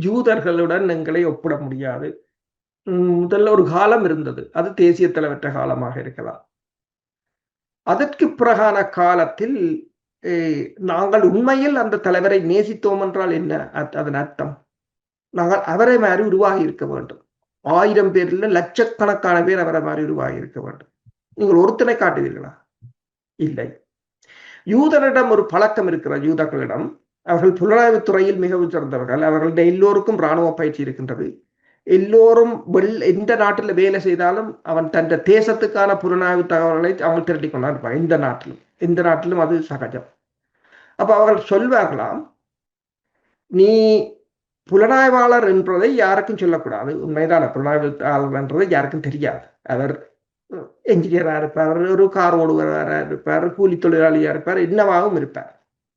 யூதர்களுடன் எங்களை ஒப்பிட முடியாது. முதல்ல ஒரு காலம் இருந்தது, அது தேசிய தலைவற்ற காலமாக இருக்கலாம். அதற்கு பிறகான காலத்தில் நாங்கள் உண்மையில் அந்த தலைவரை நேசித்தோம் என்றால் என்ன அதன் அர்த்தம்? நாங்கள் அவரை மாதிரி உருவாகி இருக்க வேண்டும். 1000 பேர்ல லட்சக்கணக்கான பேர் அவரை மாதிரி உருவாகி இருக்க வேண்டும். நீங்கள் ஒருத்தனை காட்டுவீர்களா? இல்லை. யூதரிடம் ஒரு பழக்கம் இருக்கிற யூதர்களிடம், அவர்கள் புலனாய்வு துறையில் மிகவும் சிறந்தவர்கள். அவர்களுடைய எல்லோருக்கும் இராணுவ பயிற்சி இருக்கின்றது. எல்லோரும் எந்த நாட்டில் வேலை செய்தாலும் அவன் தன் தேசத்துக்கான புலனாய்வு தகவல்களை அவங்க திரட்டி கொண்டா இருப்பாங்க. எந்த நாட்டிலும் அது சகஜம். அப்ப அவர்கள் சொல்வார்களாம், நீ புலனாய்வாளர் என்பதை யாருக்கும் சொல்லக்கூடாது. உண்மைதான, புலனாய்வாளர் என்றதை யாருக்கும் தெரியாது. அவர் என்ஜினியரா இருப்பார், ஒரு கார் ஓடுவராக இருப்பார், கூலி தொழிலாளியா இருப்பார், என்னவாகவும் இருப்பார்.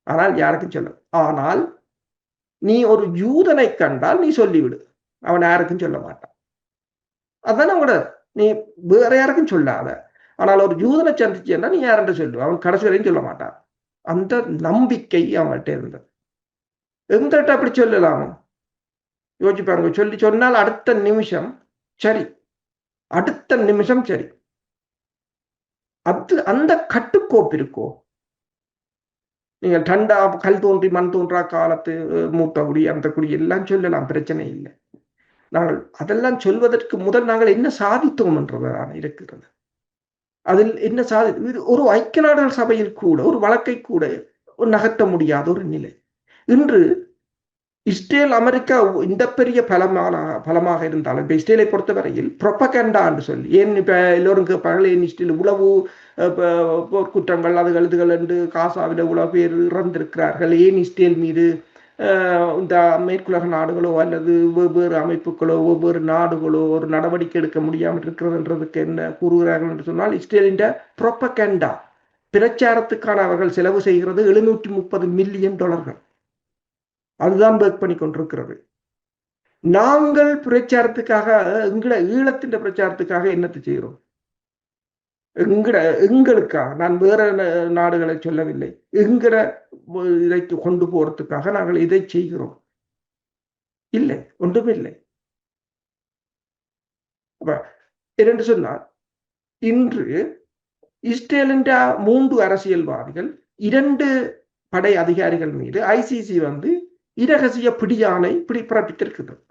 ஆனால் யாருக்கும் சொல்ல. ஆனால் நீ ஒரு யூதனை கண்டால் நீ சொல்லிவிடு, அவன் யாருக்கும் சொல்ல மாட்டான். அதுதானே கூட, நீ வேற யாருக்கும் சொல்லாத. ஆனால் ஒரு யூதனை சந்திச்சேன்னா நீ யாருன்னு சொல்லு, அவன் கடைசி வரையும் சொல்ல மாட்டான். அந்த நம்பிக்கை அவன்கிட்ட இருந்தது. எங்கிட்ட அப்படி சொல்லலாமோ? யோசிச்சு பாருங்க. சொன்னால் அடுத்த நிமிஷம் சரி, அடுத்த நிமிஷம் சரி. அது அந்த கட்டுக்கோப்பு இருக்கோ? நீங்கள் டண்டா கல் தோன்றி மண் தோன்றா காலத்து மூத்த குடி அந்த குடி எல்லாம் சொல்லலாம், பிரச்சனை இல்லை. நாங்கள் அதெல்லாம் சொல்வதற்கு முதல் நாங்கள் என்ன சாதித்தோம் என்றதான் இருக்கிறது. அதில் என்ன ஒரு ஐக்கிய நாடுகள் சபையில் கூட ஒரு வழக்கை கூட நகர்த்த முடியாத ஒரு நிலை. இன்று இஸ்ரேல் அமெரிக்கா இந்த பெரிய பலமாக இருந்தாலும், இப்ப இஸ்ரேலை பொறுத்தவரையில் ப்ரொபகண்டா என்று சொல்லி, ஏன் இப்ப எல்லோரும் கேட்பார்கள், ஏன் இஸ்ரேல் உளவு போர்க்குற்றங்கள் அதுகள் இதுகள் என்று காசாவில் உளவு பேர் இறந்திருக்கிறார்கள், ஏன் இஸ்ரேல் மீது இந்த மேற்குலக நாடுகளோ அல்லது வெவ்வேறு அமைப்புகளோ வெவ்வேறு நாடுகளோ ஒரு நடவடிக்கை எடுக்க முடியாமல் இருக்கிறதுன்றதுக்கு என்ன கூறுகிறார்கள் என்று சொன்னால், இஸ்ரேலின் ப்ரொபகண்டா பிரச்சாரத்துக்கான அவர்கள் செலவு செய்கிறது $730 மில்லியன். அதுதான் ஒர்க் பண்ணி கொண்டிருக்கிறது. நாங்கள் பிரச்சாரத்துக்காக, ஈழத்தின் பிரச்சாரத்துக்காக என்னத்தை செய்கிறோம்? எங்களுக்காக, நான் வேற நாடுகளை சொல்லவில்லை, இதை கொண்டு போறதுக்காக நாங்கள் இதை செய்கிறோம். இல்லை, ஒன்றுமே இல்லை. அப்ப என்னென்று சொன்னால், இன்று இஸ்ரேலின் 3 அரசியல்வாதிகள் 2 படை அதிகாரிகள் மீது ICC இரகசிய பிடியாணை பிறப்பித்திருக்கிறது.